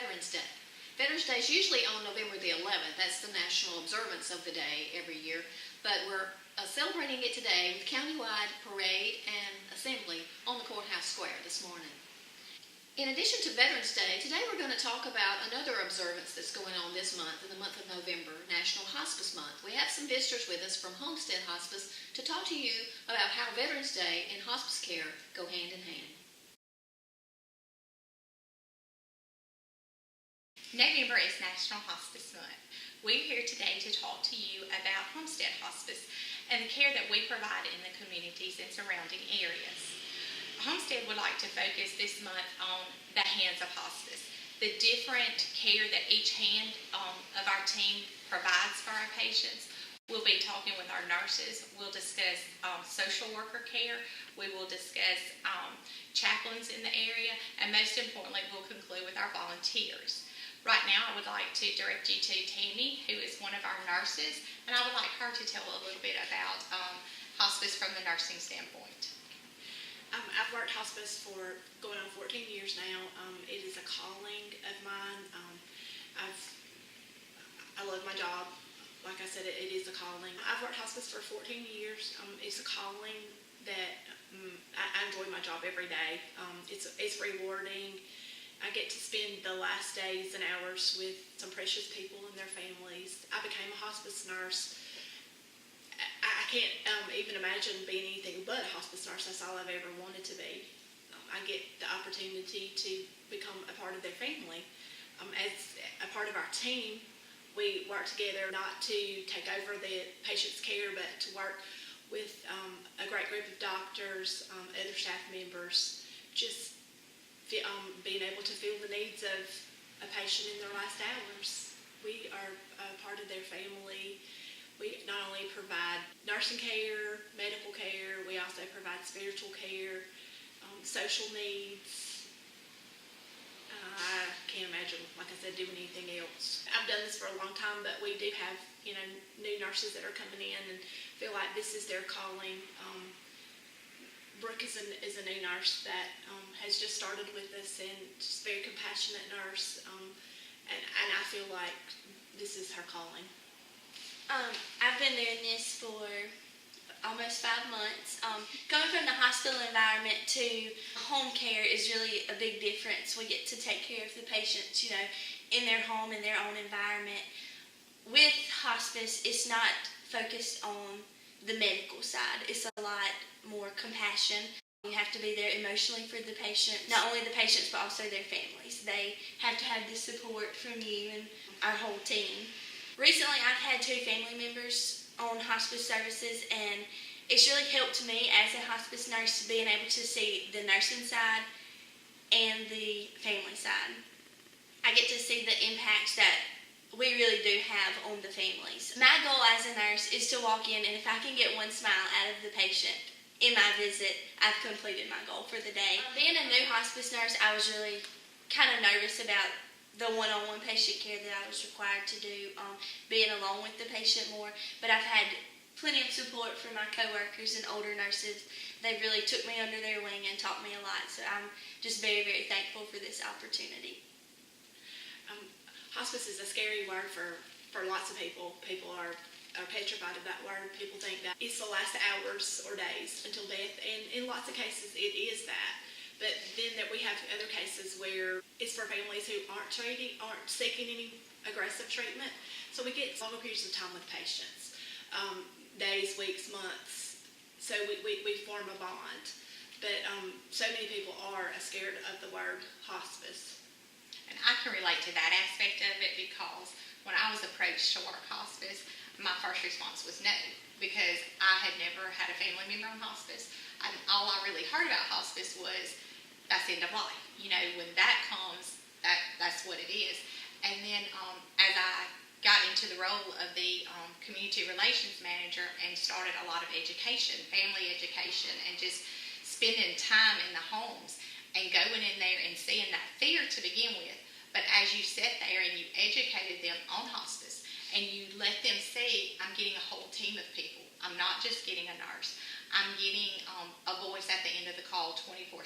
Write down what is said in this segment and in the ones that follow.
Veterans Day. Veterans Day is usually on November the 11th. That's the national observance of the day every year. But we're celebrating it today with countywide parade and assembly on the courthouse square this morning. In addition to Veterans Day, today we're going to talk about another observance that's going on this month, in the month of November, National Hospice Month. We have some visitors with us from Homestead Hospice to talk to you about how Veterans Day and hospice care go hand in hand. November is National Hospice Month. We're here today to talk to you about Homestead Hospice and the care that we provide in the communities and surrounding areas. Homestead would like to focus this month on the hands of hospice, the different care that each hand of our team provides for our patients. We'll be talking with our nurses. We'll discuss social worker care. We will discuss chaplains in the area, and most importantly, we'll conclude with our volunteers. Right now, I would like to direct you to Tammy, who is one of our nurses, and I would like her to tell a little bit about hospice from the nursing standpoint. I've worked hospice for going on 14 years now. It is a calling of mine. I love my job. Like I said, it is a calling. I've worked hospice for 14 years. It's a calling that I enjoy my job every day. It's rewarding. I get to spend the last days and hours with some precious people and their families. I became a hospice nurse. I can't even imagine being anything but a hospice nurse. That's all I've ever wanted to be. I get the opportunity to become a part of their family. As a part of our team, we work together not to take over the patient's care, but to work with a great group of doctors, other staff members, just being able to feel the needs of a patient in their last hours. We are a part of their family. We not only provide nursing care, medical care, we also provide spiritual care, social needs. I can't imagine, like I said, doing anything else. I've done this for a long time, but we do have, new nurses that are coming in and feel like this is their calling. Brooke is a new nurse that has just started with us, and just very compassionate nurse, and I feel like this is her calling. I've been doing this for almost 5 months. Going from the hospital environment to home care is really a big difference. We get to take care of the patients, in their home, in their own environment. With hospice, it's not focused on the medical side. It's a lot more compassion. You have to be there emotionally for the patient, not only the patients, but also their families. They have to have the support from you and our whole team. Recently, I've had 2 family members on hospice services, and it's really helped me as a hospice nurse being able to see the nursing side and the family side. I get to see the impacts that we really do have on the families. My goal as a nurse is to walk in, and if I can get one smile out of the patient in my visit, I've completed my goal for the day. Being a new hospice nurse, I was really kind of nervous about the one-on-one patient care that I was required to do, being alone with the patient more, but I've had plenty of support from my coworkers and older nurses. They really took me under their wing and taught me a lot, so I'm just very, very thankful for this opportunity. Hospice is a scary word for lots of people. People are petrified of that word. People think that it's the last hours or days until death, and in lots of cases it is that. But then that we have other cases where it's for families who aren't seeking any aggressive treatment. So we get longer periods of time with patients, days, weeks, months. So we form a bond. But so many people are scared of the word hospice. And I can relate to that aspect of it, because when I was approached to work hospice, my first response was no, because I had never had a family member on hospice. All I really heard about hospice was that's end of life. When that comes, that's what it is. And then as I got into the role of the community relations manager and started a lot of education, family education, and just spending time in the homes and going in there and seeing that fear to begin with. But as you sat there and you educated them on hospice and you let them see, I'm getting a whole team of people. I'm not just getting a nurse. I'm getting a voice at the end of the call 24/7.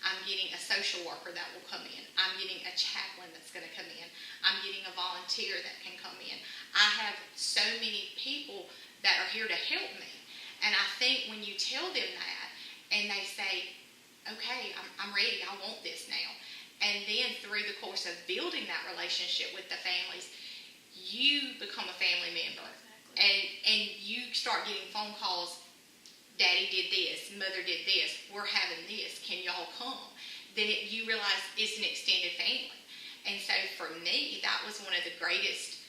I'm getting a social worker that will come in. I'm getting a chaplain that's going to come in. I'm getting a volunteer that can come in. I have so many people that are here to help me. And I think when you tell them that and they say, okay, I'm ready, I want this now. And then through the course of building that relationship with the families, you become a family member. Exactly. And you start getting phone calls, Daddy did this, Mother did this, we're having this, can y'all come? Then you realize it's an extended family. And so for me, that was one of the greatest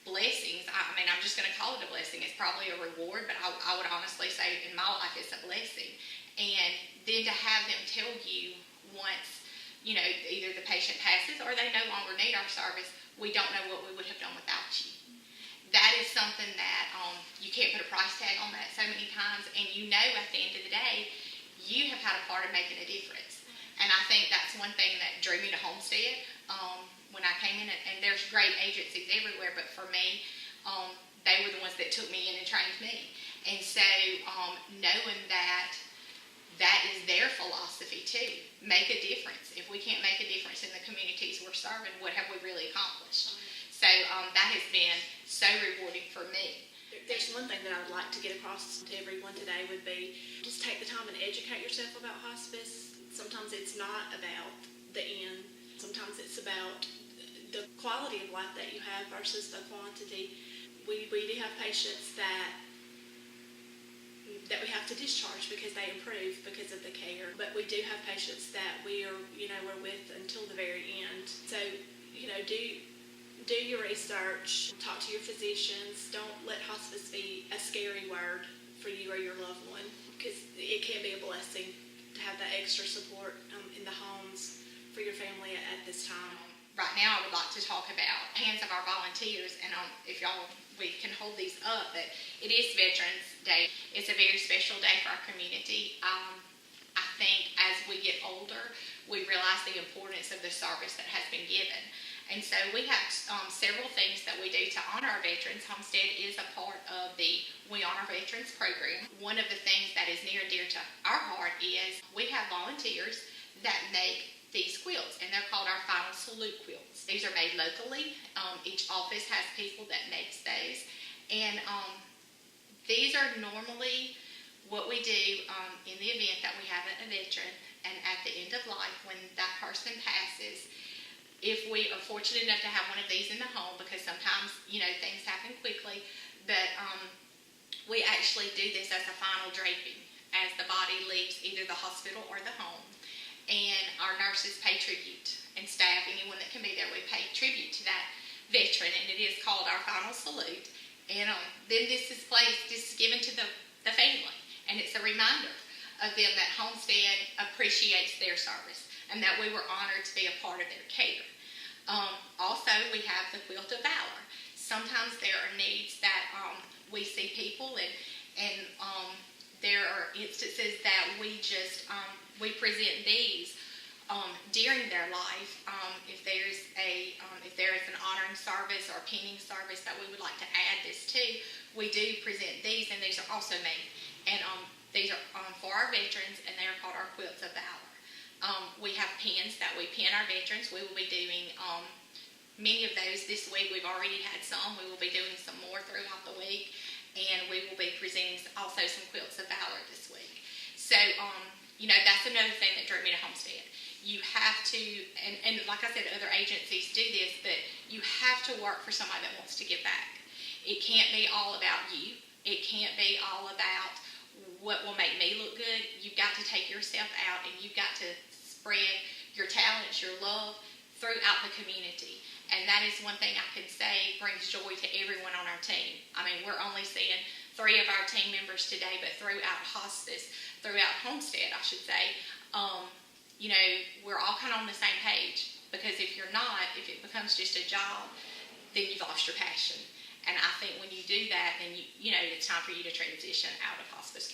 blessings. I mean, I'm just going to call it a blessing. It's probably a reward, but I would honestly say in my life it's a blessing. And then to have them tell you once, either the patient passes or they no longer need our service, we don't know what we would have done without you. That is something that you can't put a price tag on that so many times, and at the end of the day, you have had a part of making a difference. And I think that's one thing that drew me to Homestead when I came in, and there's great agencies everywhere, but for me, they were the ones that took me in and trained me. And so knowing that is their philosophy too, make a difference. If we can't make a difference in the communities we're serving, what have we really accomplished? So that has been so rewarding for me. There's one thing that I would like to get across to everyone today would be just take the time and educate yourself about hospice. Sometimes it's not about the end. Sometimes it's about the quality of life that you have versus the quantity. We do have patients that we have to discharge because they improve because of the care. But we do have patients that we're with until the very end. So, do your research, talk to your physicians. Don't let hospice be a scary word for you or your loved one, because it can be a blessing to have that extra support in the homes for your family at this time. Right now, I would like to talk about hands of our volunteers, and if we can hold these up, but it is Veterans Day. It's a very special day for our community. I think as we get older, we realize the importance of the service that has been given. And so we have several things that we do to honor our veterans. Homestead is a part of the We Honor Veterans program. One of the things that is near and dear to our heart is we have volunteers that make these quilts, and they're called our Final Salute quilts. These are made locally. Each office has people that makes those. And these are normally what we do in the event that we have a veteran, and at the end of life, when that person passes, if we are fortunate enough to have one of these in the home, because sometimes, things happen quickly, but we actually do this as a final draping as the body leaves either the hospital or the home. And our nurses pay tribute, and staff, anyone that can be there, we pay tribute to that veteran, and it is called our Final Salute. And then this is given to the family, and it's a reminder of them that Homestead appreciates their service and that we were honored to be a part of their care. Also, we have the Quilt of Valor. Sometimes there are needs that we see people, and there are instances that we present these during their life. If there is an honoring service or a pinning service that we would like to add this to, we do present these, and these are also made. And these are for our veterans, and they are called our Quilts of Valor. We have pins that we pin our veterans. We will be doing many of those this week. We've already had some. We will be doing some more throughout the week, and we will be presenting also some Quilts of Valor this week. So, that's another thing that drew me to Homestead. You have to, and like I said, other agencies do this, but you have to work for somebody that wants to give back. It can't be all about you. It can't be all about what will make me look good. You've got to take yourself out, and you've got to spread your talents, your love throughout the community. And that is one thing I can say brings joy to everyone on our team. I mean, we're only seeing 3 of our team members today, but throughout hospice, throughout Homestead, I should say, we're all kind of on the same page. Because if you're not, if it becomes just a job, then you've lost your passion. And I think when you do that, then it's time for you to transition out of hospice